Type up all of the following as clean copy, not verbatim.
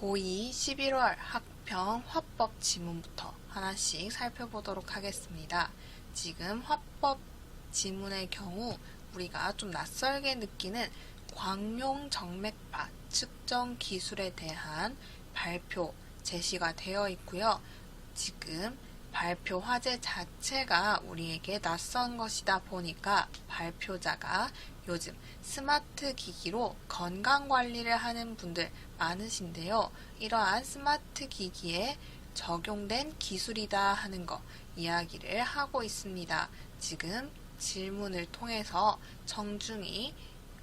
고2 11월 학평 화법 지문부터 하나씩 살펴보도록 하겠습니다. 지금 화법 지문의 경우 우리가 좀 낯설게 느끼는 광용 정맥파 측정 기술에 대한 발표 제시가 되어 있고요. 지금 발표 화제 자체가 우리에게 낯선 것이다 보니까 발표자가 요즘 스마트 기기로 건강 관리를 하는 분들 많으신데요. 이러한 스마트 기기에 적용된 기술이다 하는 거 이야기를 하고 있습니다. 지금 질문을 통해서 청중이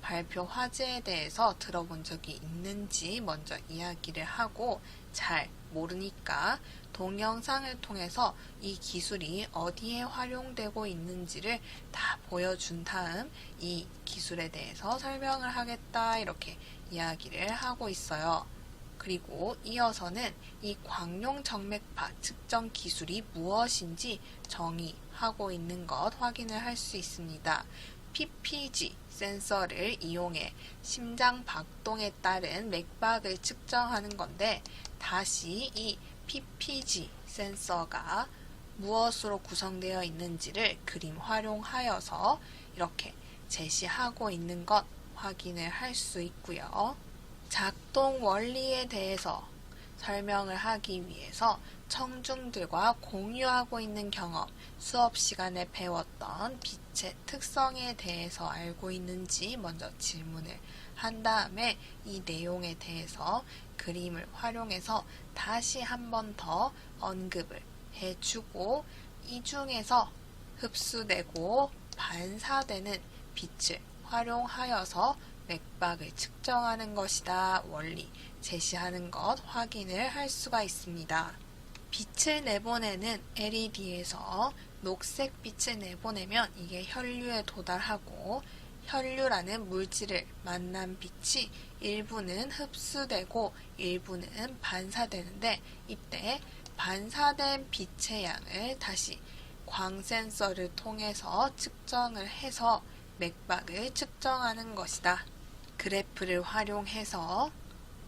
발표 화제에 대해서 들어본 적이 있는지 먼저 이야기를 하고 잘 모르니까 동영상을 통해서 이 기술이 어디에 활용되고 있는지를 다 보여준 다음 이 기술에 대해서 설명을 하겠다 이렇게 이야기를 하고 있어요. 그리고 이어서는 이 광용 정맥파 측정 기술이 무엇인지 정의하고 있는 것 확인을 할 수 있습니다. PPG 센서를 이용해 심장 박동에 따른 맥박을 측정하는 건데 다시 이 PPG 센서가 무엇으로 구성되어 있는지를 그림 활용하여서 이렇게 제시하고 있는 것 확인을 할 수 있고요. 작동 원리에 대해서 설명을 하기 위해서 청중들과 공유하고 있는 경험, 수업 시간에 배웠던 빛의 특성에 대해서 알고 있는지 먼저 질문을 한 다음에 이 내용에 대해서 그림을 활용해서 다시 한 번 더 언급을 해주고 이 중에서 흡수되고 반사되는 빛을 활용하여서 맥박을 측정하는 것이다 원리 제시하는 것 확인을 할 수가 있습니다. 빛을 내보내는 LED에서 녹색 빛을 내보내면 이게 혈류에 도달하고 혈류라는 물질을 만난 빛이 일부는 흡수되고 일부는 반사되는데 이때 반사된 빛의 양을 다시 광센서를 통해서 측정을 해서 맥박을 측정하는 것이다. 그래프를 활용해서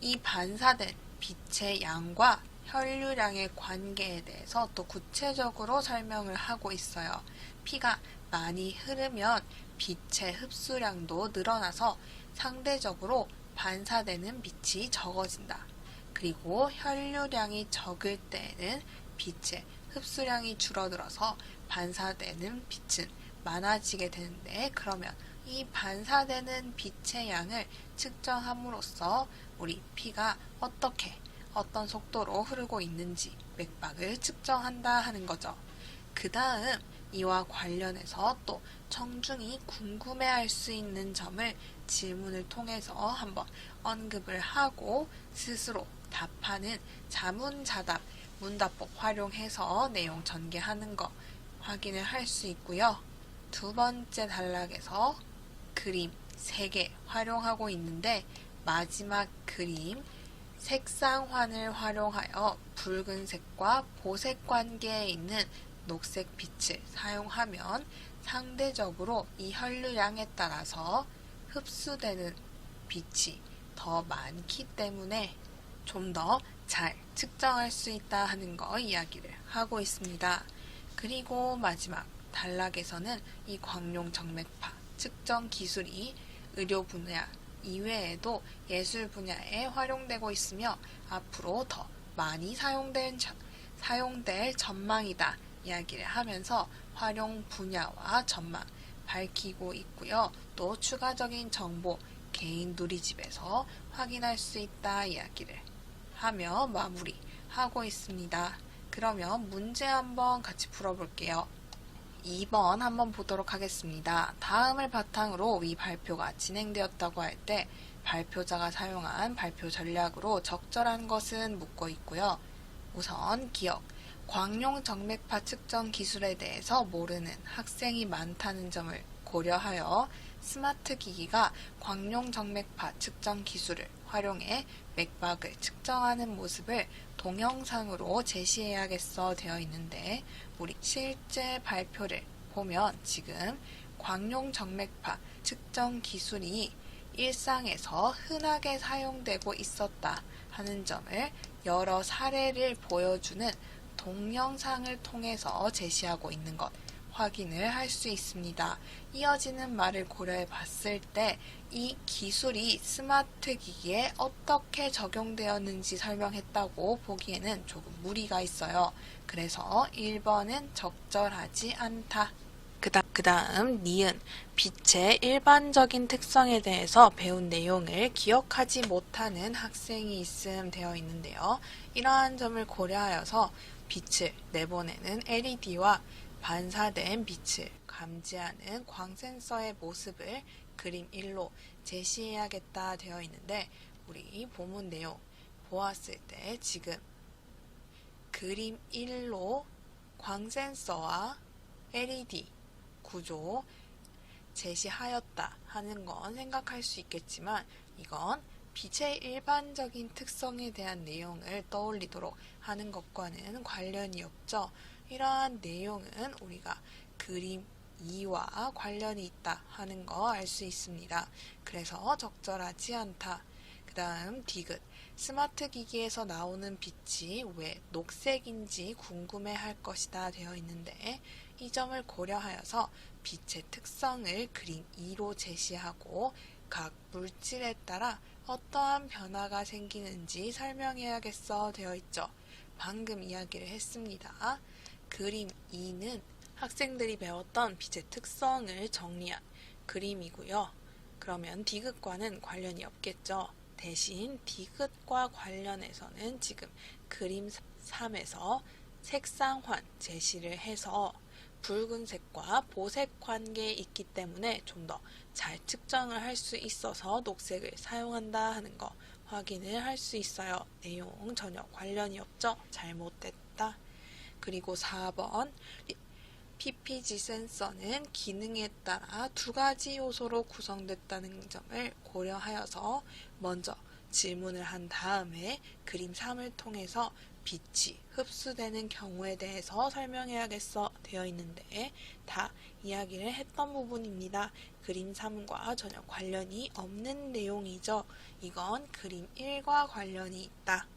이 반사된 빛의 양과 혈류량의 관계에 대해서 또 구체적으로 설명을 하고 있어요. 피가 많이 흐르면 빛의 흡수량도 늘어나서 상대적으로 반사되는 빛이 적어진다. 그리고 혈류량이 적을 때에는 빛의 흡수량이 줄어들어서 반사되는 빛은 많아지게 되는데 그러면 이 반사되는 빛의 양을 측정함으로써 우리 피가 어떤 속도로 흐르고 있는지 맥박을 측정한다 하는 거죠. 그 다음 이와 관련해서 또 청중이 궁금해할 수 있는 점을 질문을 통해서 한번 언급을 하고 스스로 답하는 자문자답, 문답법 활용해서 내용 전개하는 거 확인을 할 수 있고요. 두 번째 단락에서 그림 3개 활용하고 있는데 마지막 그림 색상환을 활용하여 붉은색과 보색 관계에 있는 녹색 빛을 사용하면 상대적으로 이 혈류량에 따라서 흡수되는 빛이 더 많기 때문에 좀 더 잘 측정할 수 있다 하는 거 이야기를 하고 있습니다. 그리고 마지막 단락에서는 이 광용 정맥파 측정 기술이 의료 분야 이외에도 예술 분야에 활용되고 있으며 앞으로 더 많이 사용될 전망이다 이야기를 하면서 활용 분야와 전망 밝히고 있고요. 또 추가적인 정보 개인 누리집에서 확인할 수 있다 이야기를 하며 마무리하고 있습니다. 그러면 문제 한번 같이 풀어볼게요. 2번 한번 보도록 하겠습니다. 다음을 바탕으로 위 발표가 진행되었다고 할 때 발표자가 사용한 발표 전략으로 적절한 것은 묻고 있고요. 우선 기억, 광용 정맥파 측정 기술에 대해서 모르는 학생이 많다는 점을 고려하여 스마트 기기가 광용 정맥파 측정 기술을 활용해 맥박을 측정하는 모습을 동영상으로 제시해야겠어 되어 있는데 우리 실제 발표를 보면 지금 광용 정맥파 측정 기술이 일상에서 흔하게 사용되고 있었다 하는 점을 여러 사례를 보여주는 동영상을 통해서 제시하고 있는 것 확인을 할 수 있습니다. 이어지는 말을 고려해 봤을 때 이 기술이 스마트 기기에 어떻게 적용되었는지 설명했다고 보기에는 조금 무리가 있어요. 그래서 1번은 적절하지 않다. 그 다음 니은, 빛의 일반적인 특성에 대해서 배운 내용을 기억하지 못하는 학생이 있음 되어 있는데요. 이러한 점을 고려하여서 빛을 내보내는 LED와 반사된 빛을 감지하는 광센서의 모습을 그림 1로 제시해야겠다 되어 있는데, 우리 본문 내용 보았을 때 지금 그림 1로 광센서와 LED 구조 제시하였다 하는 건 생각할 수 있겠지만, 이건 빛의 일반적인 특성에 대한 내용을 떠올리도록 하는 것과는 관련이 없죠. 이러한 내용은 우리가 그림 2와 관련이 있다 하는 거 알 수 있습니다. 그래서 적절하지 않다. 그 다음 디귿, 스마트 기기에서 나오는 빛이 왜 녹색인지 궁금해 할 것이다 되어 있는데, 이 점을 고려하여서 빛의 특성을 그림 2로 제시하고 각 물질에 따라 어떠한 변화가 생기는지 설명해야겠어 되어 있죠. 방금 이야기를 했습니다. 그림 2는 학생들이 배웠던 빛의 특성을 정리한 그림이고요. 그러면 디귿과는 관련이 없겠죠. 대신 디귿과 관련해서는 지금 그림 3에서 색상환 제시를 해서 붉은색과 보색 관계에 있기 때문에 좀 더 잘 측정을 할 수 있어서 녹색을 사용한다 하는 거 확인을 할 수 있어요. 내용 전혀 관련이 없죠? 잘못됐다. 그리고 4번, PPG 센서는 기능에 따라 두 가지 요소로 구성됐다는 점을 고려하여서 먼저 질문을 한 다음에 그림 3을 통해서 빛이 흡수되는 경우에 대해서 설명해야겠어 되어 있는데, 다 이야기를 했던 부분입니다. 그림 3과 전혀 관련이 없는 내용이죠. 이건 그림 1과 관련이 있다.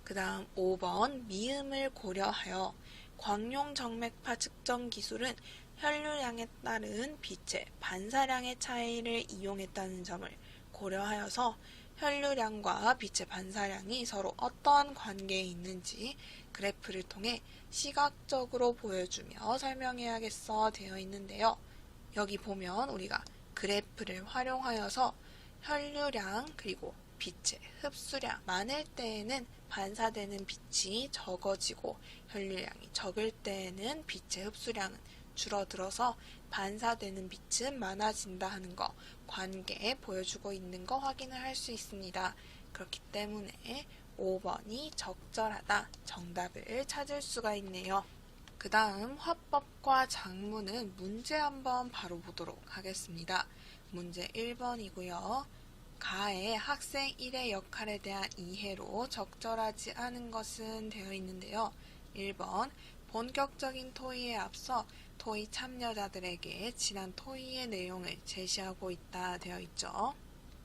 그 다음 5번, 미음을 고려하여 광용 정맥파 측정 기술은 혈류량에 따른 빛의 반사량의 차이를 이용했다는 점을 고려하여서 혈류량과 빛의 반사량이 서로 어떠한 관계에 있는지 그래프를 통해 시각적으로 보여주며 설명해야겠어 되어 있는데요. 여기 보면 우리가 그래프를 활용하여서 혈류량 그리고 빛의 흡수량 많을 때에는 반사되는 빛이 적어지고 혈류량이 적을 때에는 빛의 흡수량은 줄어들어서 반사되는 빛은 많아진다 하는 거 관계 보여주고 있는 거 확인을 할 수 있습니다. 그렇기 때문에 5번이 적절하다 정답을 찾을 수가 있네요. 그 다음 화법과 작문은 문제 한번 바로 보도록 하겠습니다. 문제 1번이고요. 가의 학생 1의 역할에 대한 이해로 적절하지 않은 것은 되어 있는데요. 1번, 본격적인 토의에 앞서 토의 참여자들에게 지난 토의의 내용을 제시하고 있다 되어 있죠.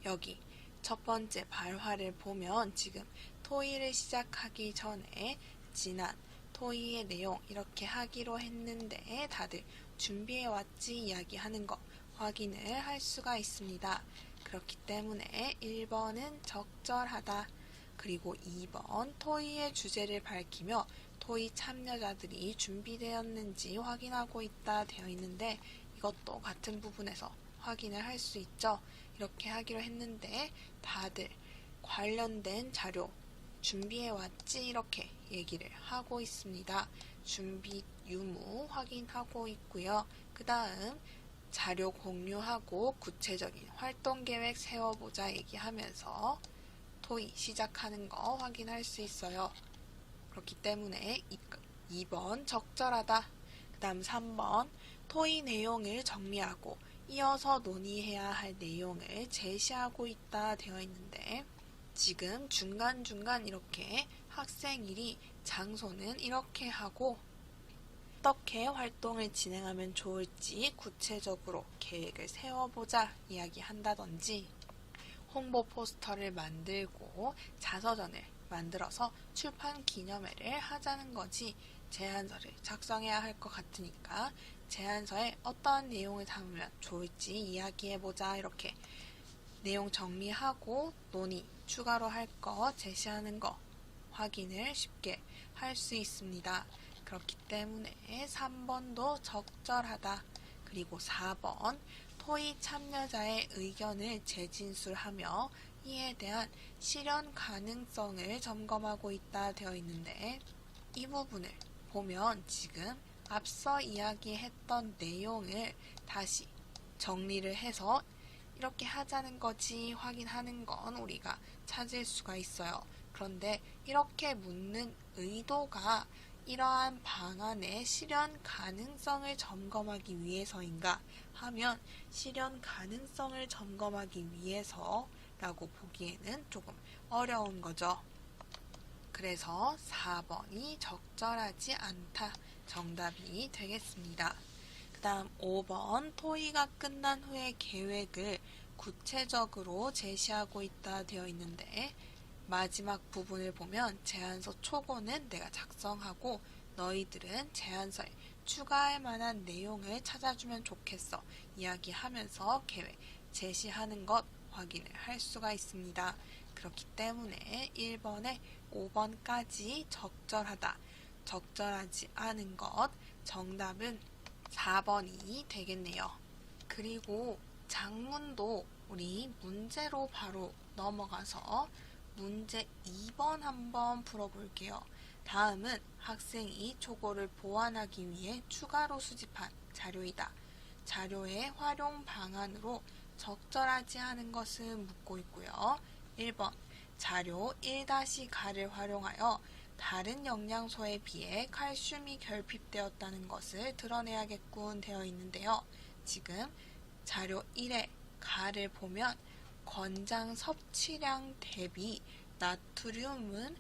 여기 첫 번째 발화를 보면 지금 토의를 시작하기 전에 지난 토의의 내용 이렇게 하기로 했는데 다들 준비해왔지 이야기하는 거 확인을 할 수가 있습니다. 그렇기 때문에 1번은 적절하다. 그리고 2번 토의의 주제를 밝히며 토의 참여자들이 준비되었는지 확인하고 있다 되어 있는데, 이것도 같은 부분에서 확인을 할 수 있죠. 이렇게 하기로 했는데 다들 관련된 자료 준비해왔지 이렇게 얘기를 하고 있습니다. 준비 유무 확인하고 있고요. 그 다음 자료 공유하고 구체적인 활동계획 세워보자 얘기하면서 토의 시작하는 거 확인할 수 있어요. 그렇기 때문에 2번 적절하다. 그 다음 3번 토의 내용을 정리하고 이어서 논의해야 할 내용을 제시하고 있다 되어 있는데, 지금 중간중간 이렇게 학생 1이 장소는 이렇게 하고 어떻게 활동을 진행하면 좋을지 구체적으로 계획을 세워보자 이야기한다든지, 홍보 포스터를 만들고 자서전을 만들어서 출판 기념회를 하자는 거지. 제안서를 작성해야 할 것 같으니까 제안서에 어떤 내용을 담으면 좋을지 이야기해보자. 이렇게 내용 정리하고 논의, 추가로 할 거, 제시하는 거 확인을 쉽게 할 수 있습니다. 그렇기 때문에 3번도 적절하다. 그리고 4번 토의 참여자의 의견을 재진술하며 이에 대한 실현 가능성을 점검하고 있다 되어 있는데, 이 부분을 보면 지금 앞서 이야기했던 내용을 다시 정리를 해서 이렇게 하자는 거지 확인하는 건 우리가 찾을 수가 있어요. 그런데 이렇게 묻는 의도가 이러한 방안의 실현 가능성을 점검하기 위해서인가 하면 실현 가능성을 점검하기 위해서라고 보기에는 조금 어려운 거죠. 그래서 4번이 적절하지 않다. 정답이 되겠습니다. 그 다음 5번 토의가 끝난 후의 계획을 구체적으로 제시하고 있다 되어 있는데, 마지막 부분을 보면 제안서 초고는 내가 작성하고 너희들은 제안서에 추가할 만한 내용을 찾아주면 좋겠어 이야기하면서 계획 제시하는 것 확인을 할 수가 있습니다. 그렇기 때문에 1번에 5번까지 적절하다. 적절하지 않은 것, 정답은 4번이 되겠네요. 그리고 장문도 우리 문제로 바로 넘어가서 문제 2번 한번 풀어볼게요. 다음은 학생이 초고를 보완하기 위해 추가로 수집한 자료이다. 자료의 활용 방안으로 적절하지 않은 것은 묻고 있고요. 1번 자료 1-가를 활용하여 다른 영양소에 비해 칼슘이 결핍되었다는 것을 드러내야겠군 되어 있는데요. 지금 자료 1의 가를 보면 권장 섭취량 대비 나트륨은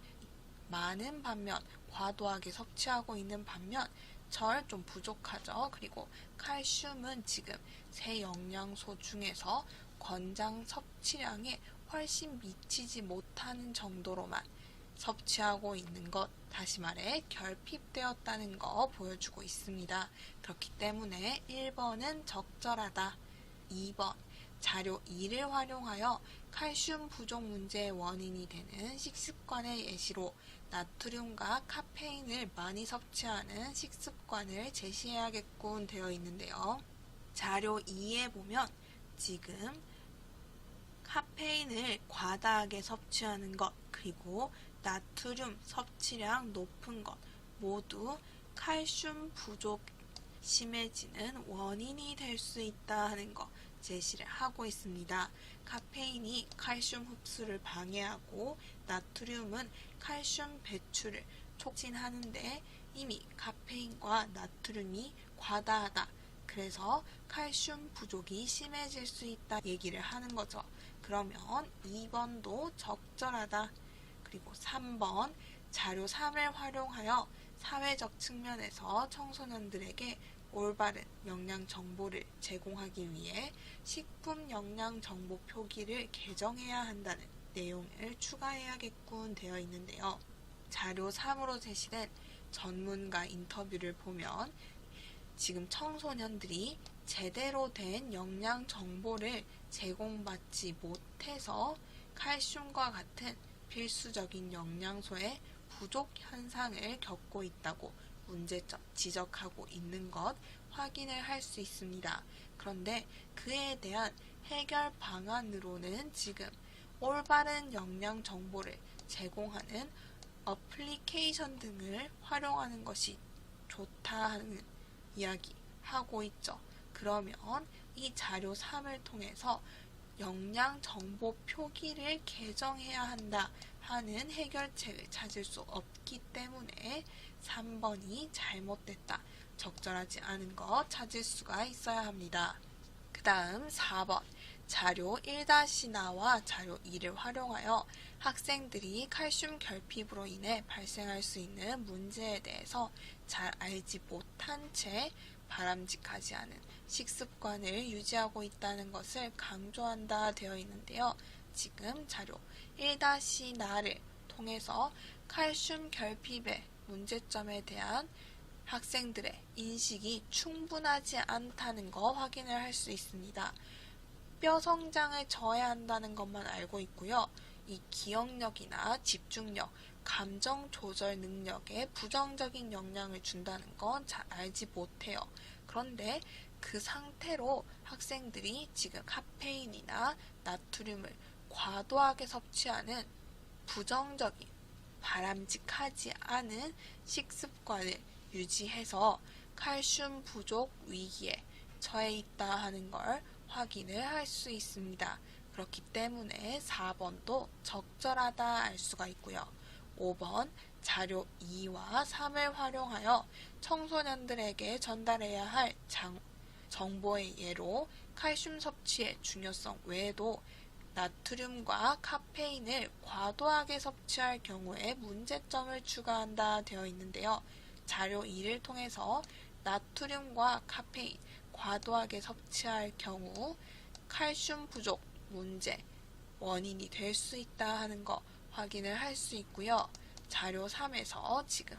많은 반면 과도하게 섭취하고 있는 반면 절 좀 부족하죠. 그리고 칼슘은 지금 세 영양소 중에서 권장 섭취량에 훨씬 미치지 못하는 정도로만 섭취하고 있는 것, 다시 말해 결핍되었다는 거 보여주고 있습니다. 그렇기 때문에 1번은 적절하다. 2번 자료 2를 활용하여 칼슘 부족 문제의 원인이 되는 식습관의 예시로 나트륨과 카페인을 많이 섭취하는 식습관을 제시해야겠군 되어 있는데요. 자료 2에 보면 지금 카페인을 과다하게 섭취하는 것, 그리고 나트륨 섭취량 높은 것 모두 칼슘 부족 심해지는 원인이 될 수 있다 하는 것 제시를 하고 있습니다. 카페인이 칼슘 흡수를 방해하고 나트륨은 칼슘 배출을 촉진하는데 이미 카페인과 나트륨이 과다하다. 그래서 칼슘 부족이 심해질 수 있다 얘기를 하는 거죠. 그러면 2번도 적절하다. 그리고 3번 자료 3을 활용하여 사회적 측면에서 청소년들에게 올바른 영양 정보를 제공하기 위해 식품 영양 정보 표기를 개정해야 한다는 내용을 추가해야겠군 되어 있는데요. 자료 3으로 제시된 전문가 인터뷰를 보면 지금 청소년들이 제대로 된 영양 정보를 제공받지 못해서 칼슘과 같은 필수적인 영양소의 부족 현상을 겪고 있다고 문제점 지적하고 있는 것 확인을 할 수 있습니다. 그런데 그에 대한 해결 방안으로는 지금 올바른 영양 정보를 제공하는 어플리케이션 등을 활용하는 것이 좋다는 이야기 하고 있죠. 그러면 이 자료 3을 통해서 영양 정보 표기를 개정해야 한다 하는 해결책을 찾을 수 없기 때문에 3번이 잘못됐다. 적절하지 않은 것 찾을 수가 있어야 합니다. 그 다음 4번 자료 1-나와 자료 2를 활용하여 학생들이 칼슘 결핍으로 인해 발생할 수 있는 문제에 대해서 잘 알지 못한 채 바람직하지 않은 식습관을 유지하고 있다는 것을 강조한다 되어 있는데요. 지금 자료 1-나를 통해서 칼슘 결핍의 문제점에 대한 학생들의 인식이 충분하지 않다는 거 확인을 할 수 있습니다. 뼈 성장을 저해한다는 것만 알고 있고요. 이 기억력이나 집중력, 감정 조절 능력에 부정적인 영향을 준다는 건 잘 알지 못해요. 그런데 그 상태로 학생들이 지금 카페인이나 나트륨을 과도하게 섭취하는 부정적인, 바람직하지 않은 식습관을 유지해서 칼슘 부족 위기에 처해 있다 하는 걸 확인을 할 수 있습니다. 그렇기 때문에 4번도 적절하다 알 수가 있고요. 5번 자료 2와 3을 활용하여 청소년들에게 전달해야 할 정보의 예로 칼슘 섭취의 중요성 외에도 나트륨과 카페인을 과도하게 섭취할 경우에 문제점을 추가한다 되어 있는데요. 자료 2를 통해서 나트륨과 카페인 과도하게 섭취할 경우 칼슘 부족 문제 원인이 될 수 있다 하는 거 확인을 할 수 있고요. 자료 3에서 지금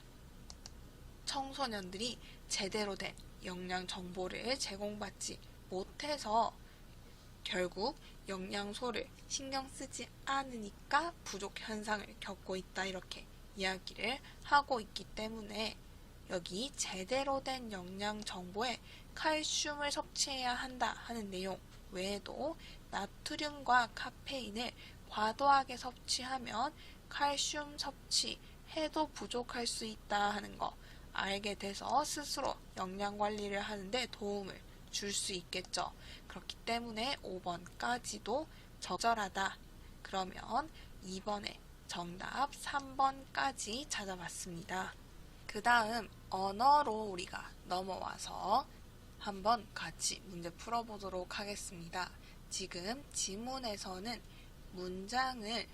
청소년들이 제대로 된 영양 정보를 제공받지 못해서 결국 영양소를 신경 쓰지 않으니까 부족 현상을 겪고 있다 이렇게 이야기를 하고 있기 때문에 여기 제대로 된 영양 정보에 칼슘을 섭취해야 한다 하는 내용 외에도 나트륨과 카페인을 과도하게 섭취하면 칼슘 섭취해도 부족할 수 있다 하는 거 알게 돼서 스스로 영양 관리를 하는데 도움을 줄 수 있겠죠. 그렇기 때문에 5번까지도 적절하다. 그러면 2번에 정답 3번까지 찾아봤습니다. 그 다음 언어로 우리가 넘어와서 한번 같이 문제 풀어보도록 하겠습니다. 지금 지문에서는 문장을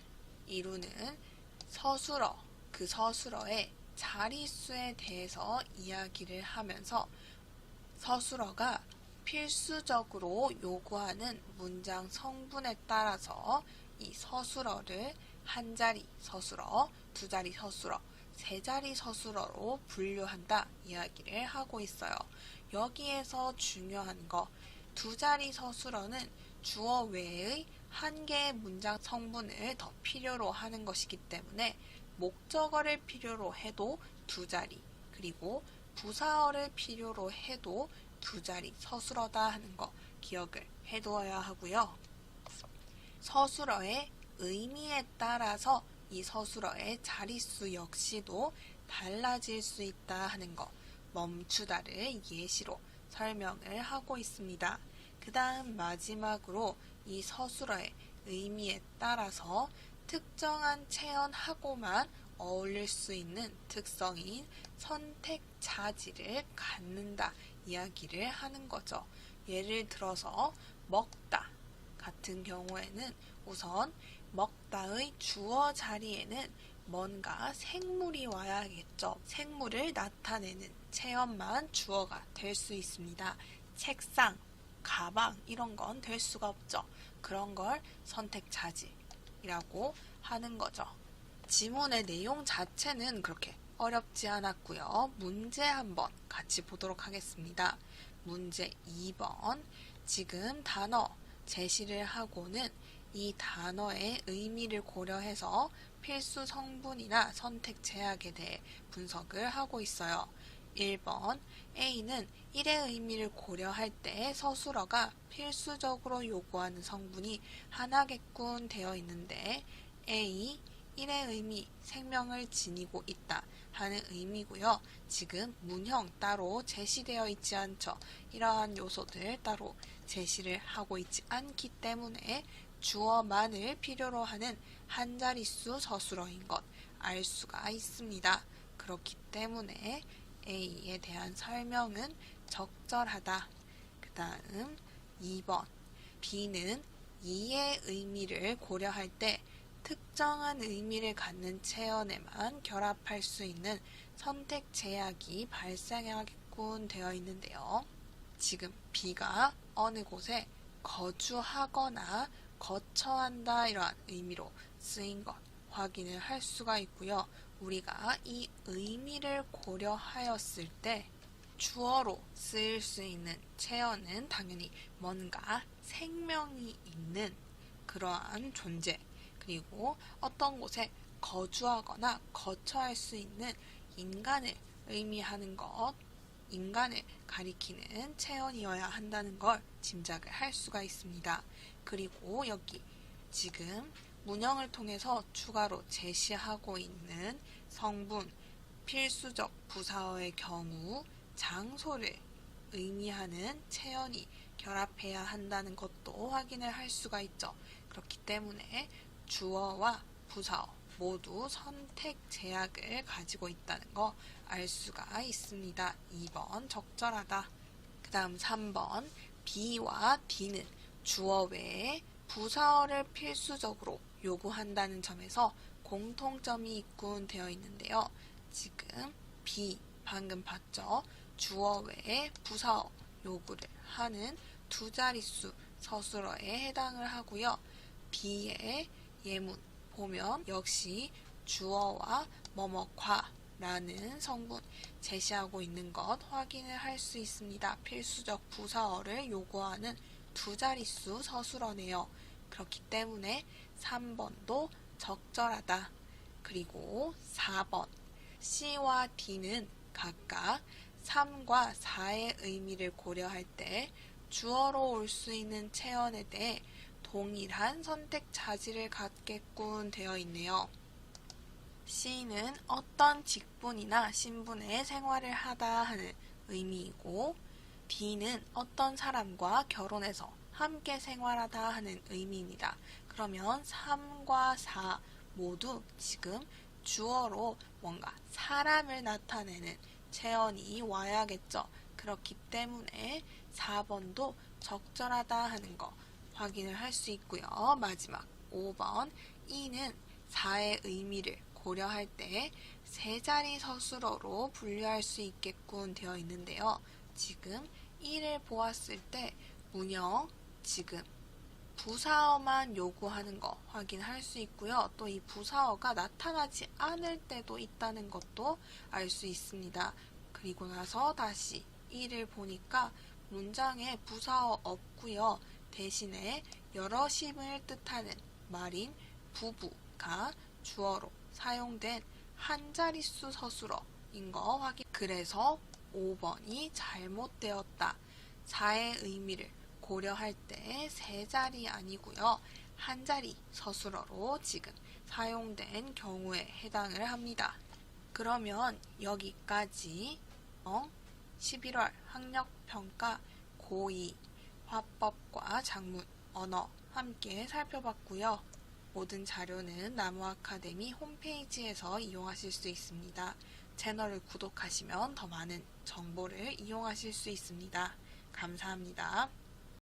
이루는 서술어, 그 서술어의 자릿수에 대해서 이야기를 하면서 서술어가 필수적으로 요구하는 문장 성분에 따라서 이 서술어를 한 자리 서술어, 두 자리 서술어, 세 자리 서술어로 분류한다 이야기를 하고 있어요. 여기에서 중요한 거, 두 자리 서술어는 주어 외의 한 개의 문장 성분을 더 필요로 하는 것이기 때문에 목적어를 필요로 해도 두 자리, 그리고 부사어를 필요로 해도 두 자리 서술어다 하는 거 기억을 해두어야 하고요. 서술어의 의미에 따라서 이 서술어의 자릿수 역시도 달라질 수 있다 하는 거 멈추다를 예시로 설명을 하고 있습니다. 그 다음 마지막으로 이 서술어의 의미에 따라서 특정한 체언하고만 어울릴 수 있는 특성인 선택 자질을 갖는다 이야기를 하는 거죠. 예를 들어서 먹다 같은 경우에는 우선 먹다의 주어 자리에는 뭔가 생물이 와야겠죠. 생물을 나타내는 체험만 주어가 될 수 있습니다. 책상, 가방 이런 건 될 수가 없죠. 그런 걸 선택 자질이라고 하는 거죠. 지문의 내용 자체는 그렇게 어렵지 않았고요. 문제 한번 같이 보도록 하겠습니다. 문제 2번. 지금 단어 제시를 하고는 이 단어의 의미를 고려해서 필수 성분이나 선택 제약에 대해 분석을 하고 있어요. 1번. A는 1의 의미를 고려할 때 서술어가 필수적으로 요구하는 성분이 하나겠군 되어 있는데 A 1의 의미, 생명을 지니고 있다 하는 의미고요. 지금 문형 따로 제시되어 있지 않죠. 이러한 요소들 따로 제시를 하고 있지 않기 때문에 주어만을 필요로 하는 한 자릿수 서술어인 것 알 수가 있습니다. 그렇기 때문에 A에 대한 설명은 적절하다. 그 다음 2번. B는 2의 의미를 고려할 때 특정한 의미를 갖는 체언에만 결합할 수 있는 선택 제약이 발생하겠군 되어 있는데요. 지금 B가 어느 곳에 거주하거나 거처한다 이러한 의미로 쓰인 것 확인을 할 수가 있고요. 우리가 이 의미를 고려하였을 때 주어로 쓰일 수 있는 체어는 당연히 뭔가 생명이 있는 그러한 존재, 그리고 어떤 곳에 거주하거나 거처할 수 있는 인간을 의미하는 것, 인간을 가리키는 체언이어야 한다는 걸 짐작을 할 수가 있습니다. 그리고 여기 지금 문형을 통해서 추가로 제시하고 있는 성분, 필수적 부사어의 경우 장소를 의미하는 체언이 결합해야 한다는 것도 확인을 할 수가 있죠. 그렇기 때문에 주어와 부사어 모두 선택 제약을 가지고 있다는 거 알 수가 있습니다. 2번 적절하다. 그 다음 3번 B와 D는 주어 외에 부사어를 필수적으로 요구한다는 점에서 공통점이 있군 되어 있는데요. 지금 B 방금 봤죠? 주어 외에 부사어 요구를 하는 두 자릿수 서술어에 해당을 하고요. B의 예문 보면 역시 주어와 뭐뭐과 라는 성분 제시하고 있는 것 확인을 할 수 있습니다. 필수적 부사어를 요구하는 두 자릿수 서술어네요. 그렇기 때문에 3번도 적절하다. 그리고 4번 C와 D는 각각 3과 4의 의미를 고려할 때 주어로 올 수 있는 체언에 대해 동일한 선택 자질을 갖겠군 되어 있네요. C는 어떤 직분이나 신분의 생활을 하다 하는 의미이고 D는 어떤 사람과 결혼해서 함께 생활하다 하는 의미입니다. 그러면 3과 4 모두 지금 주어로 뭔가 사람을 나타내는 체언이 와야겠죠. 그렇기 때문에 4번도 적절하다 하는 거 확인을 할 수 있고요. 마지막 5번 E는 4의 의미를 고려할 때 세 자리 서술어로 분류할 수 있겠군 되어 있는데요. 지금 1을 보았을 때 문형 지금 부사어만 요구하는 거 확인할 수 있고요. 또 이 부사어가 나타나지 않을 때도 있다는 것도 알 수 있습니다. 그리고 나서 다시 1을 보니까 문장에 부사어 없고요. 대신에 여럿임을 뜻하는 말인 부부가 주어로 사용된 한 자릿수 서술어인 거 확인. 그래서 5번이 잘못되었다. 4의 의미를 고려할 때 세 자리 아니고요. 한 자리 서술어로 지금 사용된 경우에 해당을 합니다. 그러면 여기까지 11월 학력평가 고2 화법과 작문, 언어 함께 살펴봤고요. 모든 자료는 나무아카데미 홈페이지에서 이용하실 수 있습니다. 채널을 구독하시면 더 많은 정보를 이용하실 수 있습니다. 감사합니다.